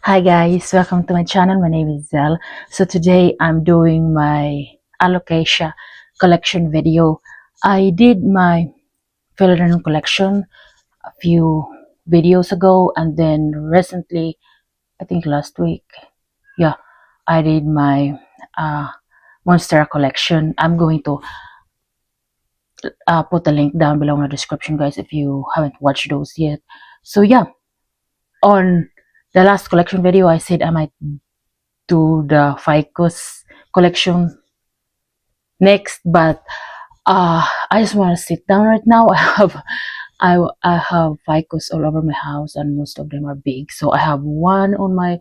Hi guys, welcome to my channel. My name is Zell. So today I'm doing my Alocasia collection video. I did my philodendron collection a few videos ago, and then recently, I think last week, yeah, I did my Monstera collection. I'm going to put the link down below in the description, guys, if you haven't watched those yet. So yeah, on the last collection video, I said I might to the ficus collection next, but I just want to sit down right now. I have ficus all over my house, and most of them are big. So I have one on my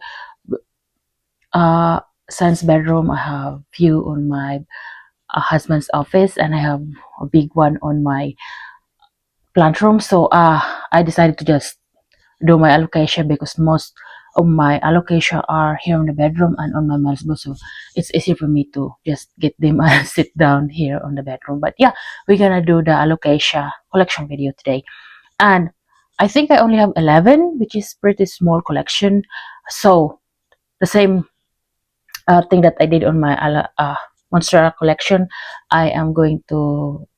uh son's bedroom, I have few on my husband's office, and I have a big one on my plant room. So I decided to just do my allocation because most of my allocation are here in the bedroom and on my mom's bed, so it's easy for me to just get them and sit down here on the bedroom. But yeah, we're gonna do the allocation collection video today, and I think I only have 11, which is pretty small collection. So the same thing that I did on my Monstera collection, I am going to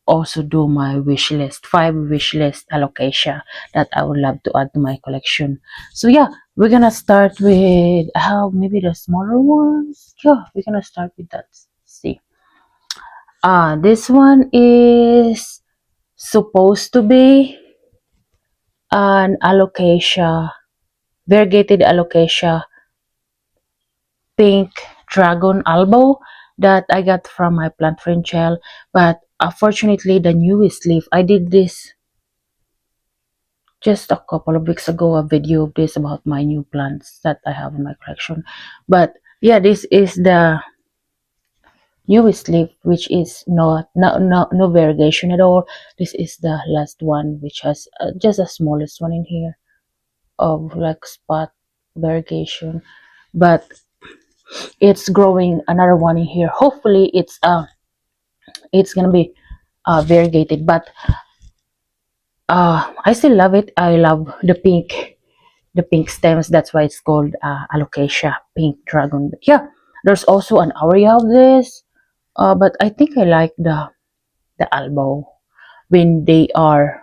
also do my wish list, 5 wish list allocation that I would love to add to my collection. So yeah, we're gonna start with how maybe the smaller ones. Yeah, we're gonna start with that. Let's see. This one is supposed to be an alocasia, variegated alocasia pink dragon elbow that I got from my plant friend Chell, but unfortunately the newest leaf, I did this just a couple of weeks ago, a video of this about my new plants that I have in my collection. But yeah, this is the newest leaf, which is no variegation at all. This is the last one, which has just the smallest one in here of like spot variegation, but it's growing another one in here. Hopefully it's gonna be variegated, but I still love it. I love the pink stems. That's why it's called Alocasia pink dragon. But yeah, there's also an area of this, but I think I like the elbow when they are,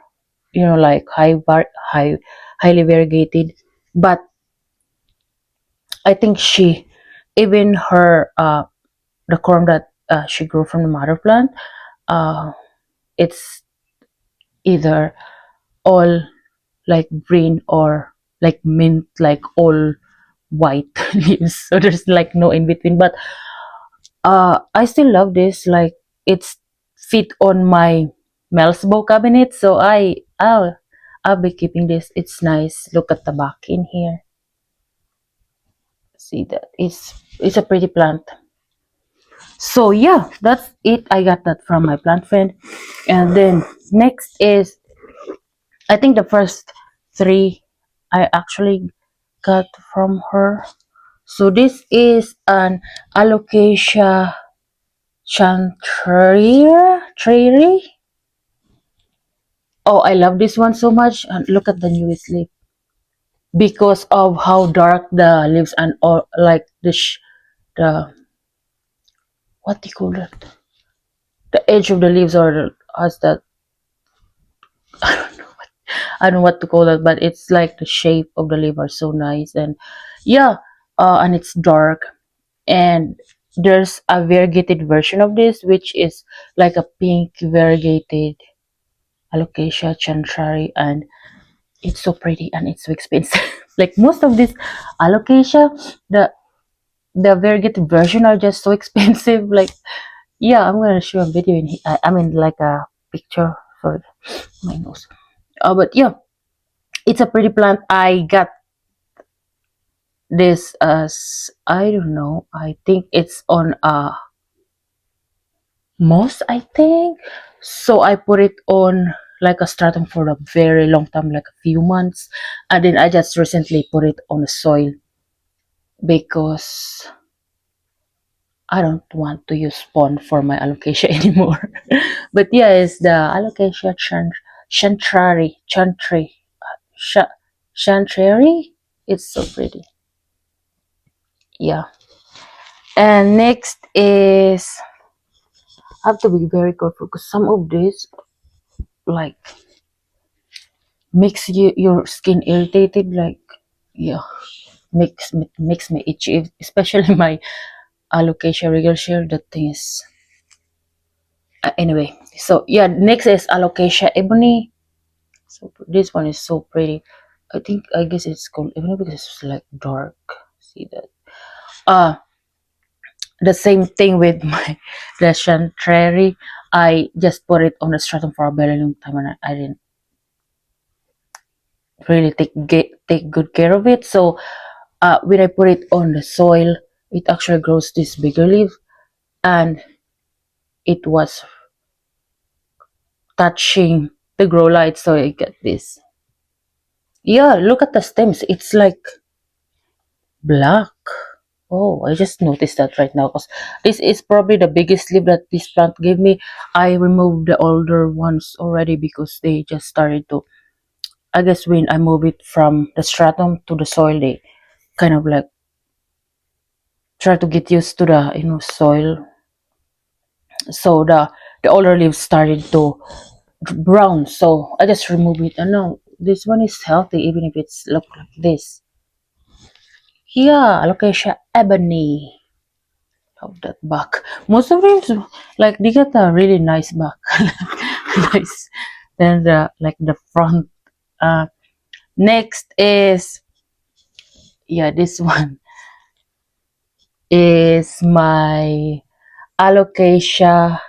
you know, like highly variegated. But I think she, even her the corm that she grew from the mother plant, uh it's either all like green or like mint, like all white leaves, so there's like no in between. But I still love this, like it's fit on my Mel's bow cabinet, so I'll be keeping this. It's nice. Look at the back in here. See that it's a pretty plant. So yeah, that's it. I got that from my plant friend. And then next is, I think the first 3 I actually got from her. So this is an Alocasia Chantreri. Oh, I love this one so much. And look at the newest leaf because of how dark the leaves and all, like the what do you call that? The edge of the leaves, or has that, I don't know what to call that, but it's like the shape of the leaf are so nice. And yeah, and it's dark, and there's a variegated version of this, which is like a pink variegated Alocasia chantrari, and it's so pretty and it's so expensive. Like most of this Alocasia, the variegated version are just so expensive. Like yeah, I'm gonna show a video in here. I mean like a picture for my nose. But yeah, it's a pretty plant. I got this as, I don't know, I think it's on moss, I think. So I put it on like a stratum for a very long time, like a few months, and then I just recently put it on the soil because I don't want to use spawn for my allocation anymore. But yeah, it's the chantrari, chantrari. It's so pretty. Yeah. And next is, I have to be very careful because some of this like makes your skin irritated. Like, yeah, makes me itchy, especially my Alocasia Regal Shield. That thing is anyway. So yeah, next is Alocasia Ebony. So this one is so pretty. I guess it's called ebony because it's like dark. See that? Uh the same thing with my the chantrary. I just put it on the stratum for a very long time, and I didn't really take good care of it. So when I put it on the soil, it actually grows this bigger leaf, and it was touching the grow light, so I get this. Yeah, look at the stems. It's like black. Oh, I just noticed that right now because this is probably the biggest leaf that this plant gave me. I removed the older ones already because they just started to. I guess when I move it from the stratum to the soil, they kind of like try to get used to the soil. So the older leaves started to brown. So I just removed it. And no, this one is healthy even if it's look like this. Yeah, Alocasia ebony. Of that back. Most of them like they got a really nice back. Nice. Then the front. Uh Next is, yeah, this one is my Alocasia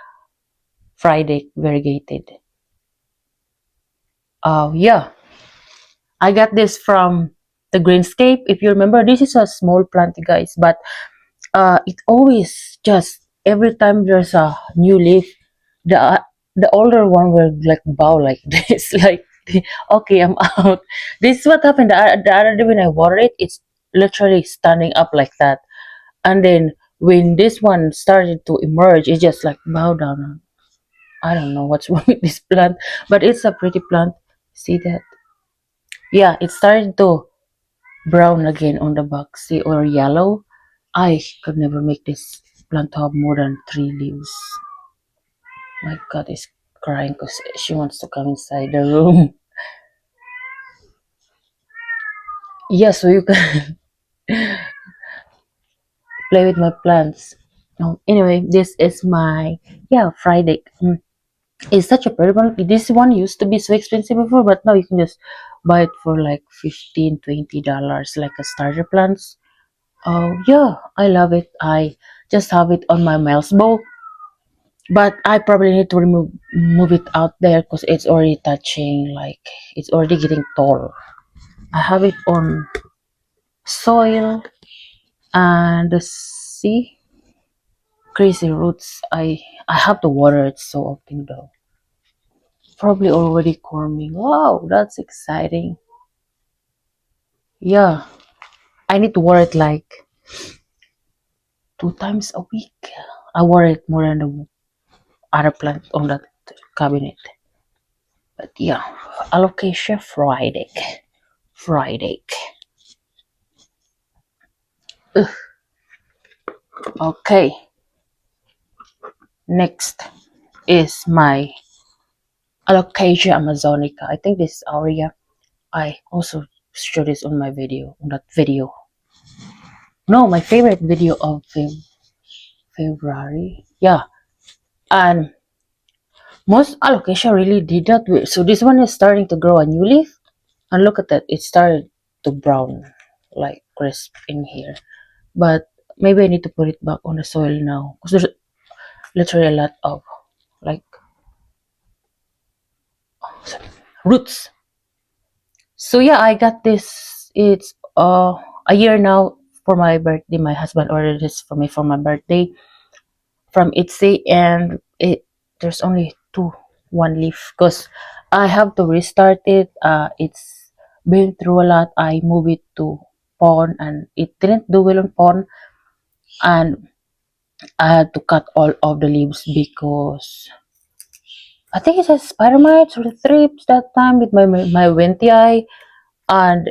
Friday variegated. Oh yeah. I got this from the Greenscape. If you remember, this is a small plant, guys, but it always just every time there's a new leaf, the older one will like bow like this, like okay, I'm out. This is what happened the other day when I water it. It's literally standing up like that, and then when this one started to emerge, it just like bow down. I don't know what's wrong with this plant, but it's a pretty plant. See that? Yeah, it started to brown again on the back, see, or yellow. I could never make this plant have more than 3 leaves. My cat is crying because she wants to come inside the room. Yeah, so you can play with my plants. Anyway, this is my, yeah, Friday. It's such a pretty one. This one used to be so expensive before, but now you can just buy it for like $15-$20, like a starter plants. Oh yeah, I love it. I just have it on my Miles bow, but I probably need to move it out there because it's already touching, like it's already getting tall. I have it on soil, and see, crazy roots. I have to water it so often though. Probably already forming. Wow, that's exciting. Yeah, I need to water it like 2 times a week. I water it more than the other plant on that cabinet. But yeah, Alocasia Friday. Friday. Ugh. Okay, next is my Alocasia Amazonica. I think this area I also showed this on my video, on that video. No, my favorite video of February. Yeah, and most Alocasia really did that. So this one is starting to grow a new leaf, and look at that, it started to brown, like crisp in here. But maybe I need to put it back on the soil now because there's literally a lot of like roots. So yeah, I got this. It's a year now for my birthday. My husband ordered this for me for my birthday from Etsy, and there's only one leaf because I have to restart it. It's been through a lot. I moved it to pond, and it didn't do well on pond, and I had to cut all of the leaves because I think it has spider mites or thrips that time with my Wenti eye, and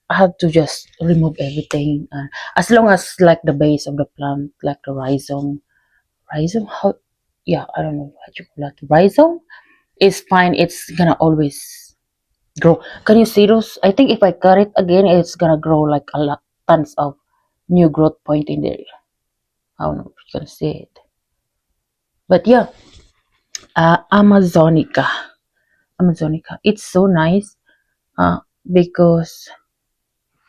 I had to just remove everything, and as long as like the base of the plant, like the rhizome, how, yeah, I don't know what you call that, rhizome is fine. It's gonna always grow. Can you see those? I think if I cut it again, it's gonna grow like a lot, tons of new growth point in there. I don't know if you can see it, but yeah, Amazonica, Amazonica. It's so nice, because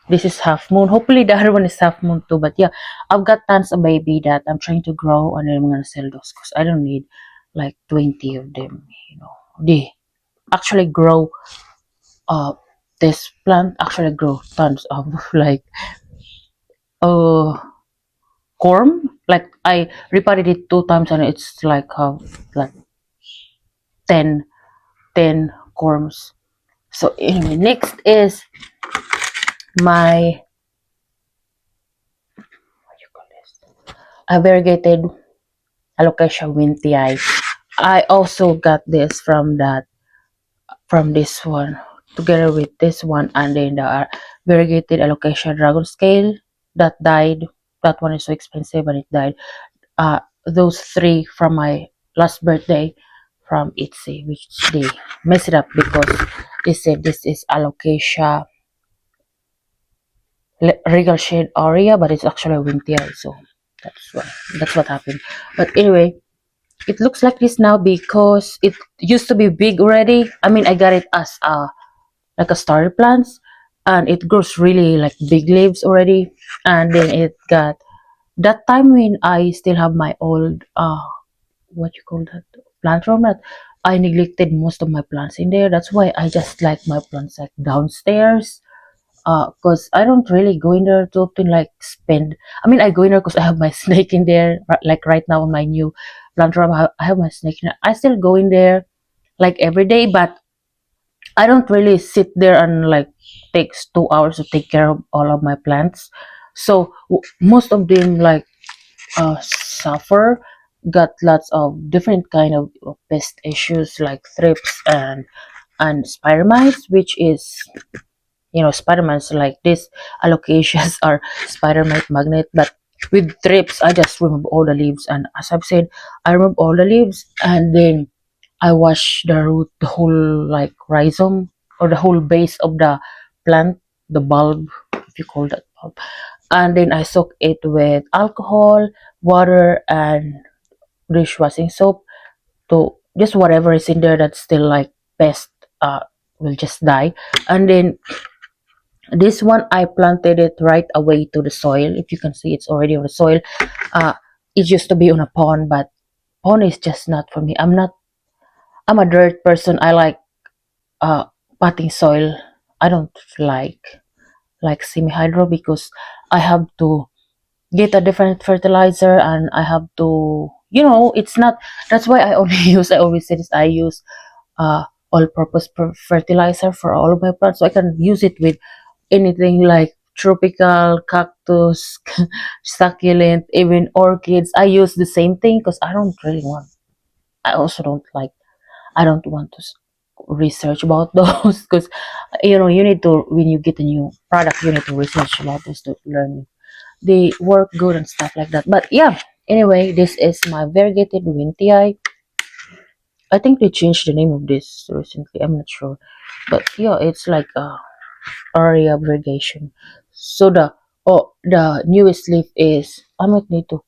this is half moon. Hopefully the other one is half moon too. But yeah, I've got tons of baby that I'm trying to grow, and then I'm gonna sell those because I don't need like 20 of them. They actually grow. Uh, this plant actually grow tons of like uh corm. Like I repotted it 2 times, and it's like 10 10 corms. So anyway, next is my, what you call this? A variegated Alocasia wintii. I also got this from this one together with this one, and then the variegated Alocasia dragon scale that died. That one is so expensive and it died. Those three from my last birthday from Etsy, which they messed it up because they said this is Alocasia Regal Shield area, but it's actually winter, so that's what that's what happened. But anyway, it looks like this now because it used to be big already. I mean, I got it as a starter plants, and it grows really like big leaves already. And then it got that time when I still have my old what you call that, plant room, that I neglected most of my plants in there. That's why I just like my plants like downstairs, because I don't really go in there to often like spend. I mean, I go in there because I have my snake in there. Like right now in my new plant room, I have my snake in there. I still go in there like every day, but I don't really sit there and like takes 2 hours to take care of all of my plants. So most of them like suffer, got lots of different kind of pest issues like thrips and spider mites, which is, Spider-Man's like this. Alocasias are Spider-Mite magnet, but with trips, I just remove all the leaves. And as I've said, I remove all the leaves, and then I wash the root, the whole like rhizome or the whole base of the plant, the bulb, if you call that bulb. And then I soak it with alcohol, water, and dishwashing soap to just whatever is in there that's still like pest uh will just die. And then this one, I planted it right away to the soil. If you can see, it's already on the soil. Uh, it used to be on a pond, but pond is just not for me. I'm a dirt person. I like potting soil. I don't like semi-hydro because I have to get a different fertilizer, and I have to, it's not, that's why I only I always say this, I use all-purpose fertilizer for all of my plants, so I can use it with anything like tropical, cactus, succulent, even orchids. I use the same thing because I don't really want. I also don't like. I don't want to research about those because you need to, when you get a new product, you need to research about this to learn they work good and stuff like that. But yeah, anyway, this is my variegated wintii. I think they changed the name of this recently. I'm not sure, but yeah, it's like area variegation. So the newest leaf is, I might need to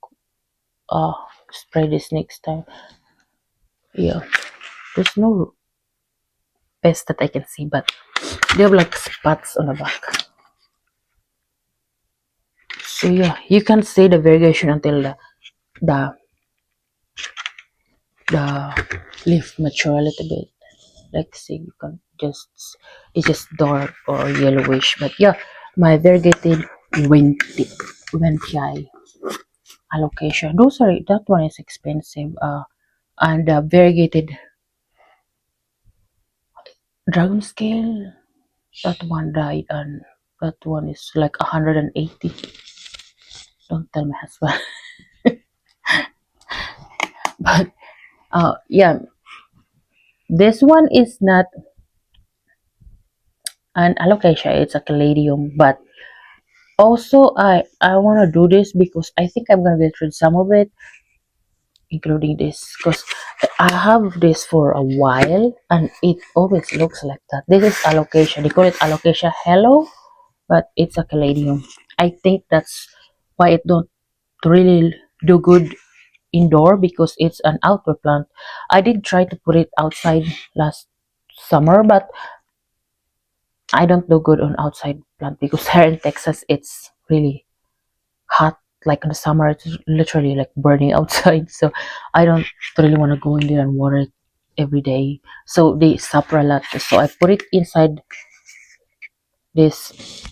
uh spray this next time. Yeah, there's no pest that I can see, but they have like spots on the back. So yeah, you can see the variegation until the the leaf mature a little bit. Like see, you can just, it's just dark or yellowish. But yeah, my variegated winti allocation. Those are, that one is expensive. And variegated dragon scale, that one died, and that one is like 180. Don't tell my husband. But yeah, this one is not and alocasia. It's a caladium, but also I want to do this because I think I'm gonna get rid some of it, including this, because I have this for a while and it always looks like that. This is alocasia. They call it alocasia hello, but it's a caladium. I think that's why it don't really do good indoor, because it's an outdoor plant. I did try to put it outside last summer, but I don't do good on outside plant because here in Texas it's really hot. Like in the summer, it's literally like burning outside. So I don't really want to go in there and water it every day. So they suffer a lot. So I put it inside this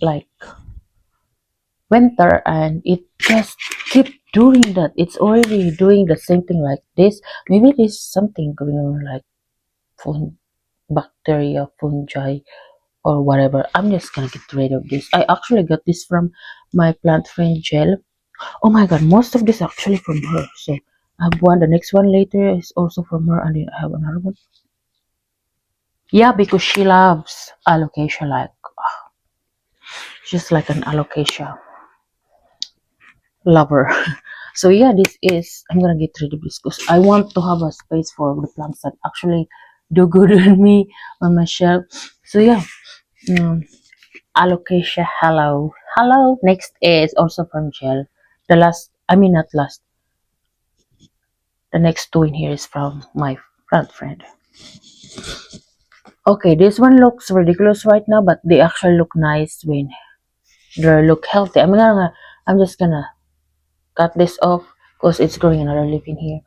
like winter, and it just keep doing that. It's already doing the same thing like this. Maybe there's something going on, like bacteria, fungi, or whatever. I'm just gonna get rid of this. I actually got this from my plant friend Gel. Oh my god, most of this actually from her. So I have one. The next one later is also from her, and then I have another one. Yeah, because she loves alocasia, like she's like an alocasia lover. So yeah, this is, I'm gonna get rid of this because I want to have a space for the plants that actually do good on me on my shelf. So yeah, um, alocasia hello. Next is also from Gel. The last, I mean not last, the next two in here is from my plant friend. Okay, this one looks ridiculous right now, but they actually look nice when they look healthy. I'm just gonna cut this off because it's growing another leaf in here,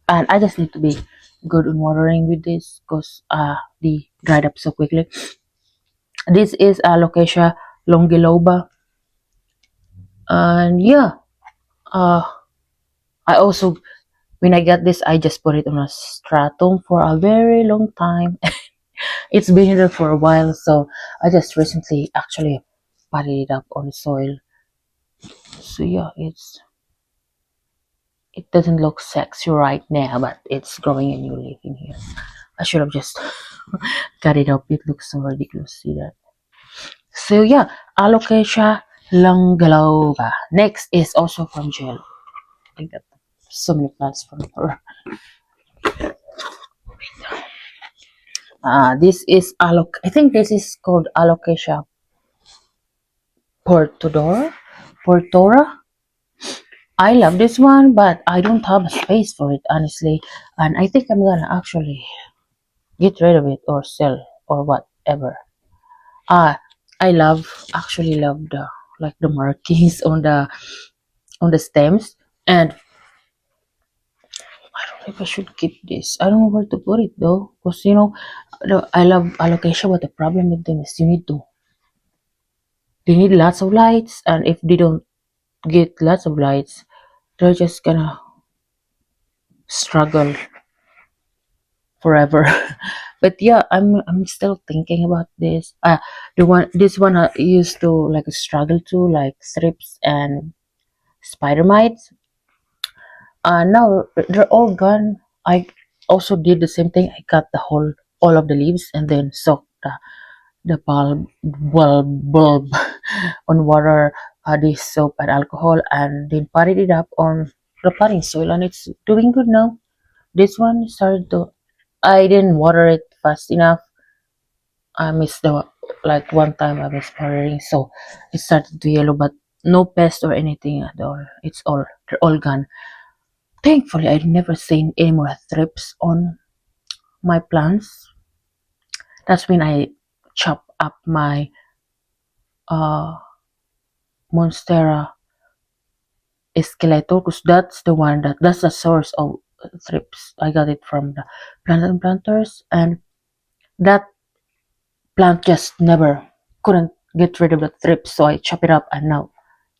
and I just need to be good on watering with this because they dried up so quickly. This is Alocasia longiloba, and yeah, uh, I also, when I got this, I just put it on a stratum for a very long time. It's been here for a while, so I just recently actually potted it up on the soil. So yeah, it doesn't look sexy right now, but it's growing a new leaf in here. I should have just cut it up. It looks so ridiculous. See that? So yeah, Alocasia longiloba. Next is also from Jill. I got so many plants from her. This is I think this is called Alocasia portodora. Portora. I love this one, but I don't have a space for it, honestly. And I think I'm gonna actually get rid of it or sell or whatever. Ah, I actually love the like the markings on the stems, and I don't know if I should keep this. I don't know where to put it though, because I love alocasia, but the problem with them is they need lots of lights, and if they don't get lots of lights, they're just gonna struggle forever. But yeah, I'm still thinking about this. This one I used to like struggle to, like thrips and spider mites. Now they're all gone. I also did the same thing. I cut the whole all of the leaves and then soaked the bulb on water, this soap and alcohol, and then potted it up on the potting soil, and it's doing good now. This one started to. I didn't water it fast enough. I missed the like one time I was watering, so it started to yellow, but no pest or anything at all. They're all gone. Thankfully, I never seen any more thrips on my plants. That's when I chop up my uh Monstera escalator, because that's the source of thrips. I got it from the plant and planters, and that plant just never couldn't get rid of the thrips, so I chop it up and now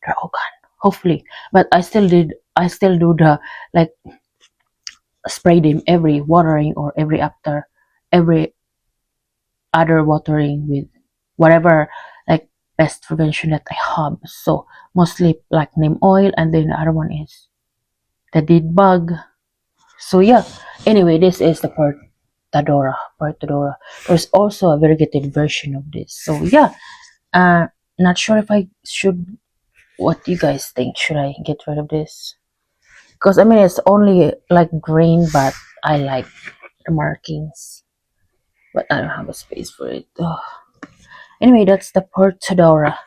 they're all gone. Hopefully. But I still do the like spray them every watering or every other watering with whatever like pest prevention that I have. So mostly like neem oil, and then the other one is the dead bug. So yeah. Anyway, this is the Portadora. Portadora. There's also a variegated version of this. So yeah, uh, not sure if I should. What do you guys think? Should I get rid of this? Because I mean, it's only like green, but I like the markings. But I don't have a space for it. Ugh. Anyway, that's the Portadora.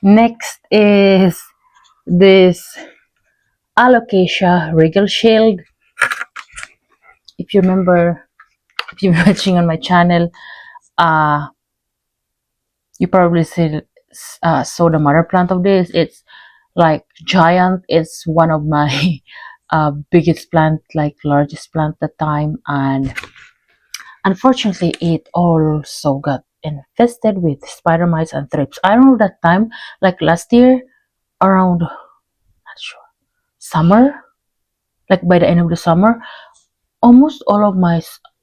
Next is this Alocasia Regal Shield. If you remember, if you're watching on my channel, uh, you probably saw the mother plant of this. It's like giant. It's one of my biggest plant, like largest plant at the time, and unfortunately, it also got infested with spider mites and thrips. I don't know that time, like last year, around not sure summer, like by the end of the summer, almost all of my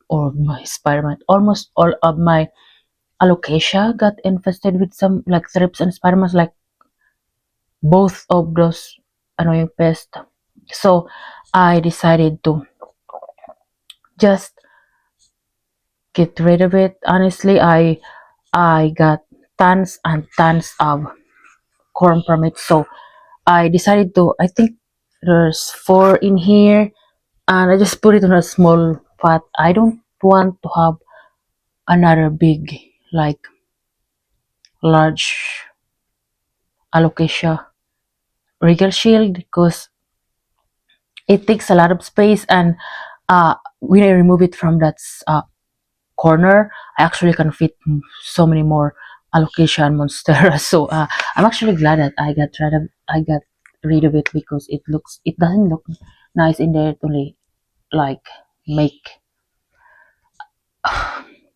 or my spider mite, almost all of my alocasia got infested with some like thrips and spider mites, like both of those annoying pests. So I decided to just get rid of it. Honestly, I got tons and tons of corn from it. So I decided to, I think there's four in here, and I just put it on a small pot. I don't want to have another big, like large alocasia regal shield because it takes a lot of space, and when I remove it from that corner, I actually can fit so many more alocasia and monstera. So I'm actually glad that I got rid of it because it doesn't look nice in there to like make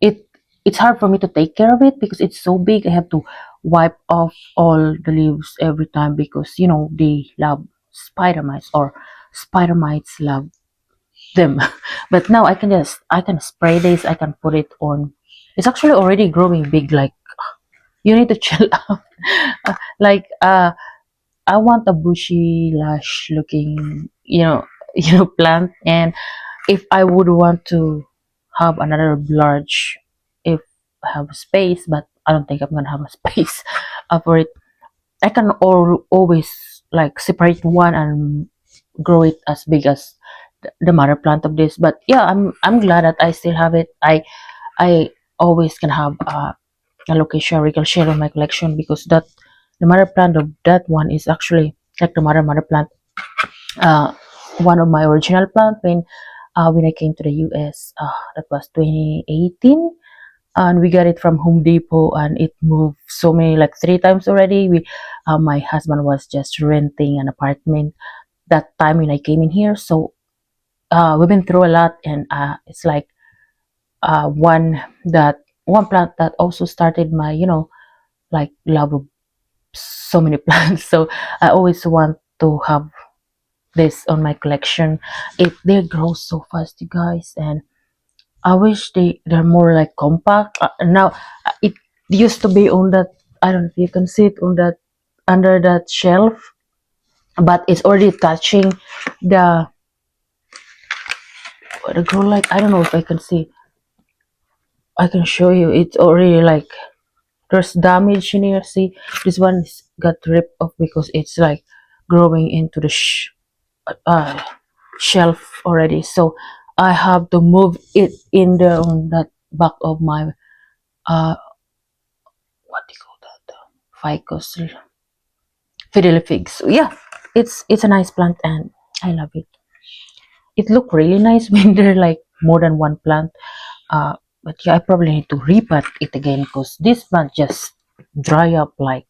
it. It's hard for me to take care of it because it's so big. I have to wipe off all the leaves every time because they love spider mites, or spider mites love them. But now I can spray this. I can put it on. It's actually already growing big. Like, you need to chill out. Like, I want a bushy lush looking plant. And if I would want to have another large, if I have space, but I don't think I'm gonna have a space for it. I can always like separate one and grow it as big as the mother plant of this. But yeah, I'm glad that I still have it. I always can have alocasia regal shell in my collection because that the mother plant of that one is actually like the mother plant, uh one of my original plant when I came to the US. That was 2018, and we got it from Home Depot, and it moved so many, like three times already. My husband was just renting an apartment that time when I came in here. So we've been through a lot, and it's like one one plant that also started my like love of so many plants. So I always want to have this on my collection. They grow so fast, you guys, and I wish they're more like compact. Now it used to be on that. I don't know if you can see it on that, under that shelf, but it's already touching the grow, like I don't know if I can see. I can show you. It's already like there's damage in here. See, this one got ripped off because it's like growing into the uh, shelf already. So I have to move it in there on that back of my what do you call that? Ficus fiddly. So yeah, it's a nice plant, and I love it. It look really nice when there like more than one plant. But yeah, I probably need to repot it again because this plant just dry up. Like,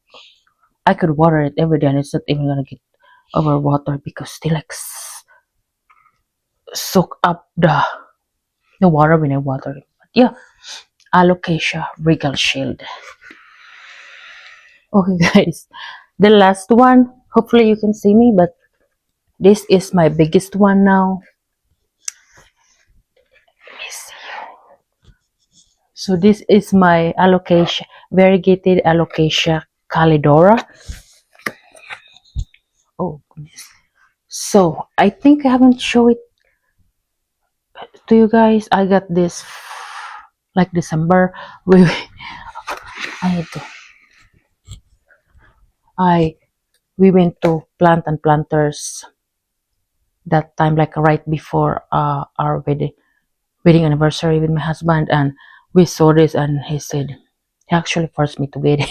I could water it every day and it's not even gonna get over water because they like soak up the water when I water it. But yeah, Alocasia Regal Shield. Okay, guys, the last one. Hopefully you can see me, but this is my biggest one now. Let me see. So this is my Alocasia, variegated Alocasia Calidora. Oh goodness. So I think I haven't shown it to you guys. I got this like December. We I need to I we went to plant and planters that time, like right before our wedding anniversary with my husband, and we saw this, and he said he actually forced me to get it.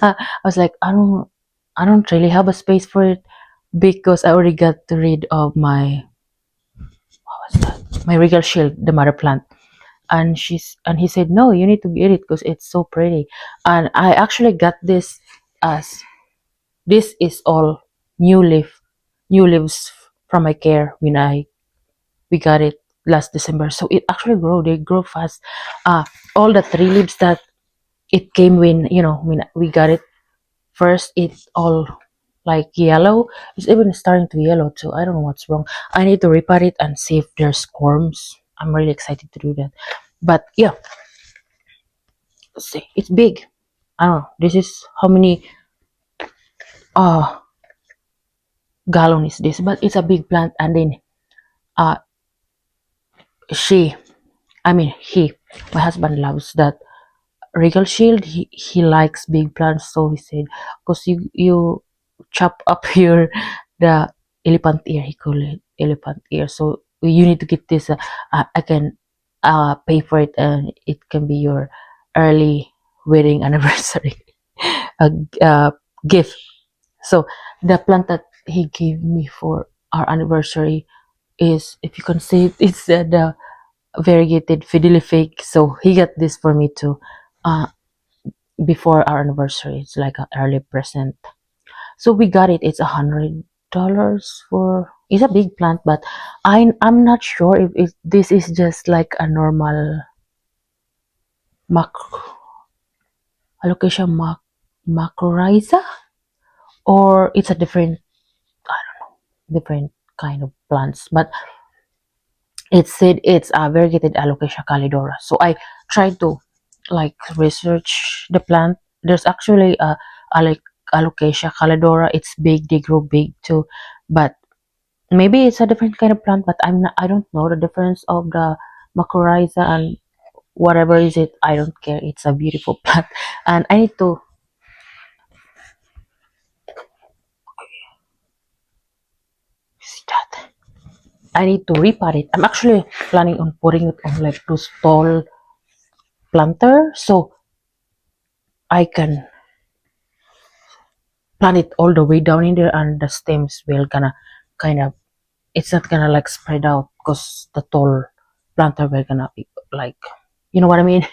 I was like, I don't really have a space for it because I already got rid of my Regal Shield, the mother plant. And he said, no, you need to get it because it's so pretty. And I actually got this as this is all new leaf, new leaves from my care when we got it last December. So it actually grow. They grow fast. All the three leaves that it came when we got it first, it's all like yellow. It's even starting to yellow too. I don't know what's wrong. I need to repot it and see if there's worms. I'm really excited to do that. But yeah, let's see. It's big. I don't know. This is how many uh gallon is this? But it's a big plant. And then uh she, I mean he, my husband loves that Regal Shield. He likes big plants, so he said, because you chop up your the elephant ear. He call it elephant ear. So you need to get this. I can pay for it, and it can be your early wedding anniversary uh, uh, gift. So the plant that he gave me for our anniversary is, if you can see it, it's the variegated fiddly. So he got this for me too. Uh, before our anniversary, it's like an early present. So we got it. It's $100 for. It's a big plant, but I'm not sure if this is just like a normal mac alocasia macrorrhiza, or it's a different kind of plants. But it said it's a variegated alocasia calidora. So I tried to like research the plant. There's actually a alocasia calidora. It's big. They grow big too, but maybe it's a different kind of plant. But I don't know the difference of the macrorrhiza and whatever is it. I don't care. It's a beautiful plant, and I need to see that. I need to repot it. I'm actually planning on putting it on like those tall planter, so I can plant it all the way down in there, and the stems will gonna kind of, it's not gonna like spread out because the tall planter will gonna be like, you know what I mean.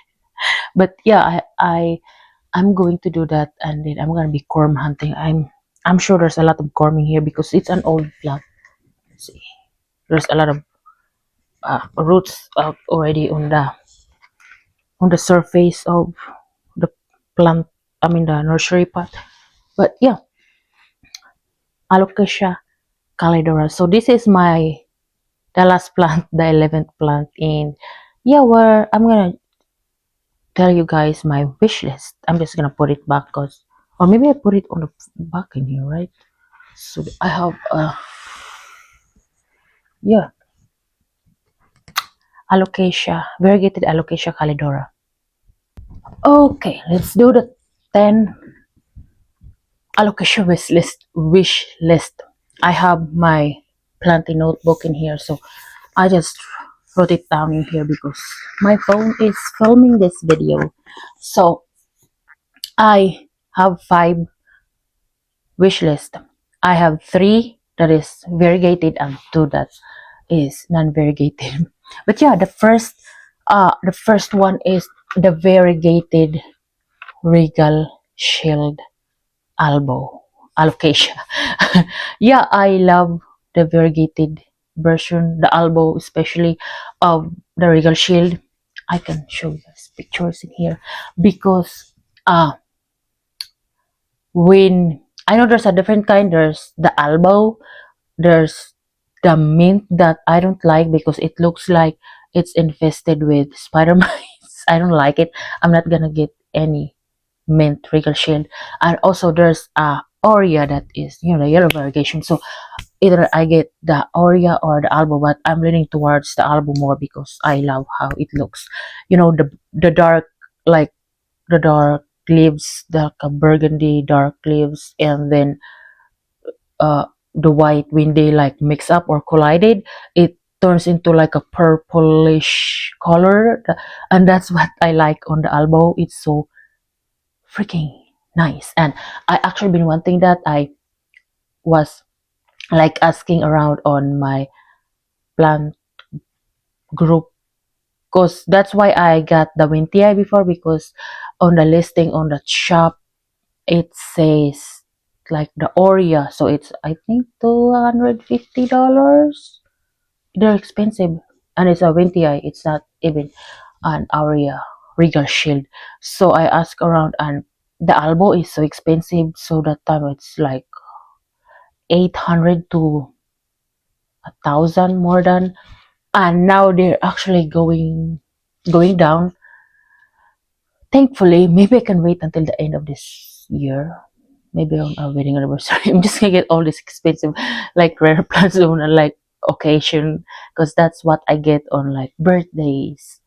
But yeah, I'm going to do that, and then I'm gonna be corm hunting. I'm sure there's a lot of corming here because it's an old plant. See, there's a lot of roots out already on the surface of the plant, I mean the nursery pot. But yeah, alocasia calidora. So this is the last plant, the 11th plant. And yeah, where I'm gonna tell you guys my wish list. I'm just gonna put it back, cause, or maybe I put it on the back in here, right? So I have yeah, alocasia, variegated alocasia calidora. Okay, let's do the 10 alocasia wish list. I have my planting notebook in here, so I just wrote it down in here because my phone is filming this video. So I have 5 wish list. I have 3 that is variegated and 2 that is non-variegated. But yeah, the first one is the variegated Regal Shield Alocasia. Yeah, I love the variegated version, the albo, especially of the Regal Shield. I can show you guys pictures in here because when I know there's a different kind, there's the albo, there's the mint that I don't like because it looks like it's infested with spider mites. I don't like it. I'm not gonna get any mint Regal Shield. And also there's Aurea that is, the yellow variegation. So either I get the Aurea or the Albo, but I'm leaning towards the Albo more because I love how it looks. You know, the dark, like the dark leaves, the burgundy dark leaves, and then uh the white when they like mix up or collided, it turns into like a purplish color, and that's what I like on the Albo. It's so freaking nice, and I actually been wanting that. I was like asking around on my plant group because that's why I got the Winti before, because on the listing on the shop it says like the Aurea, so it's I think $250. They're expensive, and it's a Winti. It's not even an Aurea Regal Shield. So I asked around, and the Albo is so expensive. So that time it's like 800 to 1,000 more than, and now they're actually going down. Thankfully, maybe I can wait until the end of this year. Maybe on our wedding anniversary, I'm just gonna get all this expensive, like rare plants on a like occasion, because that's what I get on like birthdays,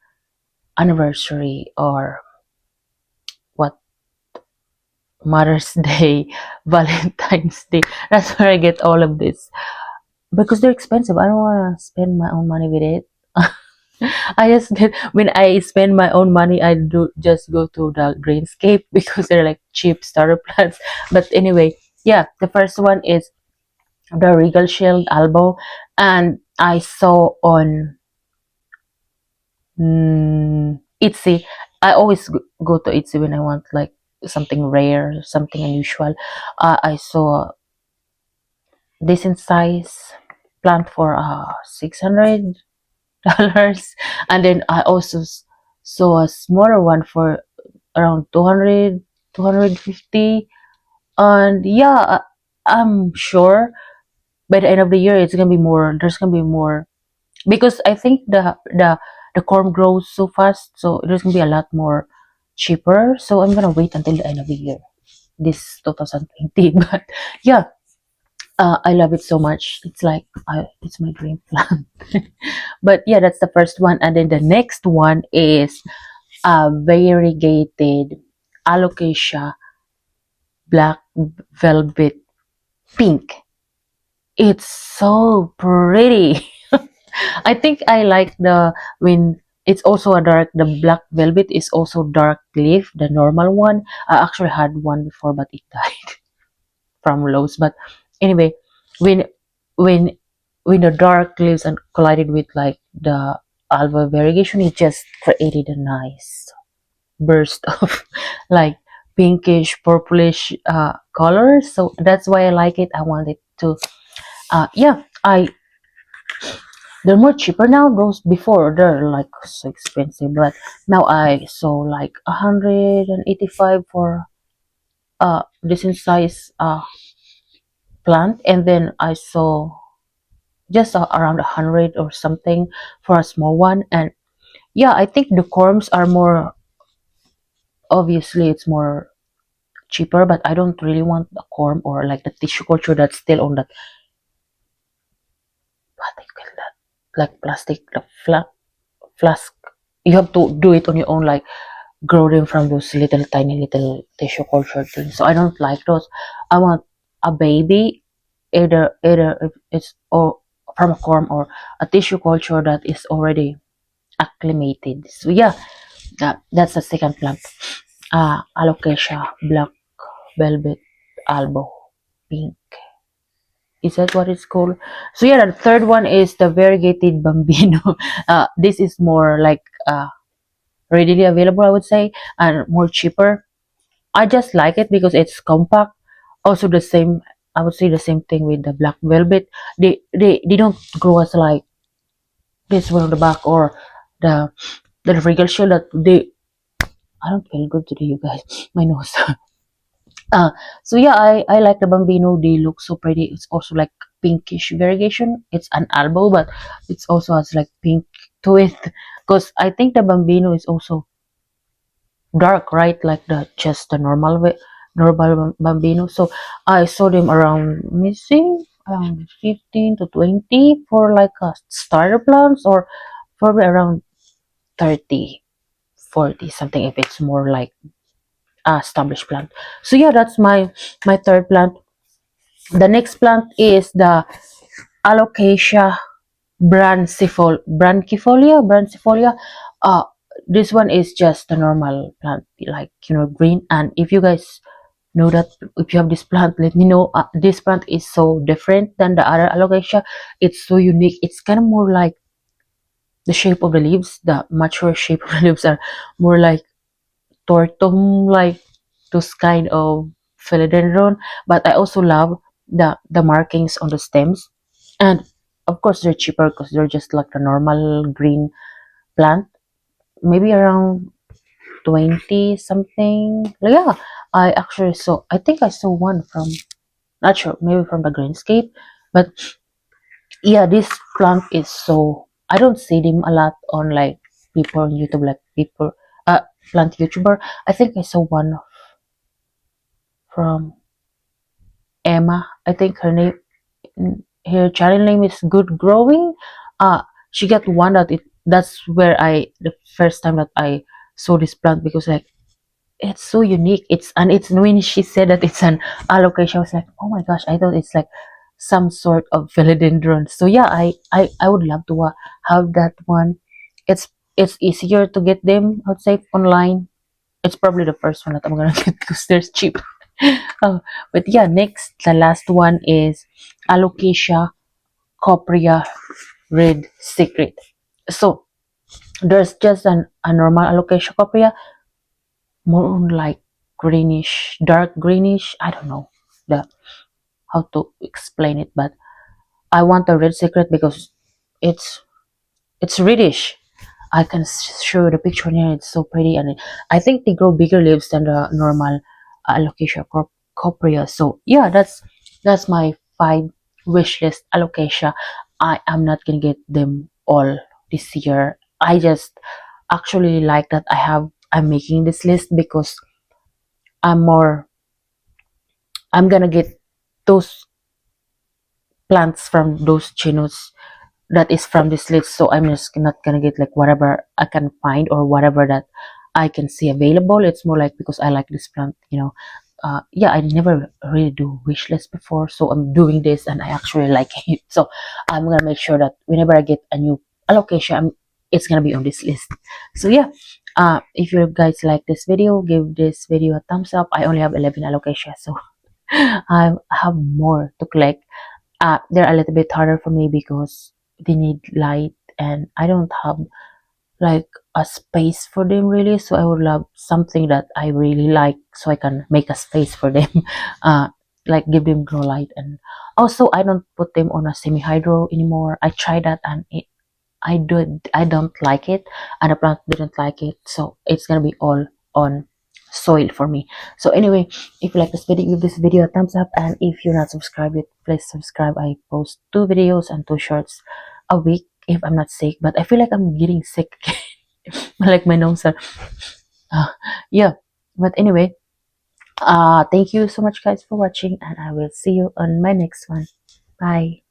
anniversary, or what, Mother's Day, Valentine's Day. That's where I get all of this because they're expensive. I don't want to spend my own money with it. I just did when I spend my own money, I do just go to the Greenscape because they're like cheap starter plants. But anyway, yeah, the first one is the Regal Shield Albo, and I saw on Etsy. I always go to Etsy when I want like something rare, something unusual. I saw decent size plant for $600, and then I also saw a smaller one for around 200, 250. And yeah, I'm sure by the end of the year it's gonna be more, there's gonna be more, because I think the corn grows so fast, so there's gonna be a lot more cheaper. So I'm gonna wait until the end of the year, this 2020. But yeah, I love it so much. It's like it's my dream plant. But yeah, that's the first one, and then the next one is a variegated alocasia black velvet pink. It's so pretty. I think I like the when it's also a dark, the black velvet is also dark leaf, the normal one. I actually had one before, but it died from Lowe's. But anyway, when when when the dark leaves and collided with like the alva variegation, it just created a nice burst of like pinkish purplish colors. So that's why I like it. I wanted to yeah, I they're more cheaper now. Those before they're like so expensive, but now I saw like 185 for decent size plant, and then I saw just around 100 or something for a small one. And yeah, I think the corms are more, obviously it's more cheaper, but I don't really want the corm or like the tissue culture that's still on that, what do you call that, like plastic, the flask. You have to do it on your own, like grow them from those little tiny little tissue culture things. So I don't like those. I want a baby, either if it's or from a corm or a tissue culture that is already acclimated. So yeah, that's the second plant. Alocasia black velvet albo pink. Is that what it's called? So yeah, the third one is the variegated bambino. This is more like readily available, I would say, and more cheaper. I just like it because it's compact. Also the same, I would say the same thing with the black velvet. They don't grow as like this one on the back, or the Regal Shield that they. I don't feel good today, you guys. My nose. uh, so yeah, I like the Bambino. They look so pretty. It's also like pinkish variegation. It's an albo, but it's also has like pink to it. Because I think the Bambino is also dark, right? Like the just the normal way, normal Bambino. So I saw them around missing. around 15 to 20 for like a starter plants, or probably around 30, 40 something if it's more like a established plant. So yeah, that's my third plant. The next plant is the Alocasia branchifolia. Uh, this one is just a normal plant, like green. And if you guys know that, if you have this plant, let me know. This plant is so different than the other Alocasia. It's so unique. It's kind of more like the shape of the leaves. The mature shape of the leaves are more like tortum, like those kind of philodendron. But I also love the markings on the stems, and of course they're cheaper because they're just like a normal green plant, maybe around 20 something. Yeah, I think I saw one from, not sure, maybe from the greenscape. But yeah, this plant is so, I don't see them a lot on like people on YouTube, like people, uh plant YouTuber. I think I saw one from Emma. I think her channel name is Good Growing. Uh she got one that's where I the first time that I saw this plant, because like it's so unique. It's when she said that it's an alocasia, I was like, oh my gosh, I thought it's like some sort of philodendron. So yeah, I would love to have that one. It's easier to get them, I would say, online. It's probably the first one that I'm gonna get because they're cheap. Oh, but yeah, next, the last one is Alocasia copria red secret. So there's just a normal Alocasia copria, more on like greenish, dark greenish. I don't know the how to explain it, but I want the red secret because it's it's reddish. I can show you the picture here. It's so pretty, and I think they grow bigger leaves than the normal Alocasia copria. So yeah, that's my 5 wish list Alocasia. I am not gonna get them all this year. I just actually like that I'm making this list because I'm more I'm gonna get those plants from those chinos that is from this list. So I'm just not gonna get like whatever I can find or whatever that I can see available. It's more like because I like this plant. Yeah, I never really do wish list before, so I'm doing this and I actually like it. So I'm gonna make sure that whenever I get a new allocation, it's gonna be on this list. So yeah, if you guys like this video, give this video a thumbs up. I only have 11 allocation, so I have more to collect. They're a little bit harder for me because they need light, and I don't have like a space for them really. So I would love something that I really like so I can make a space for them. uh like give them grow light. And also I don't put them on a semi hydro anymore. I tried that and I don't like it, and the plant didn't like it, so it's gonna be all on soil for me. So anyway, if you like this video, give this video a thumbs up, and if you're not subscribed yet, please subscribe. I post 2 videos and 2 shorts a week if I'm not sick, but I feel like I'm getting sick. Like my nose are uh, yeah. But anyway, thank you so much guys for watching, and I will see you on my next one. Bye.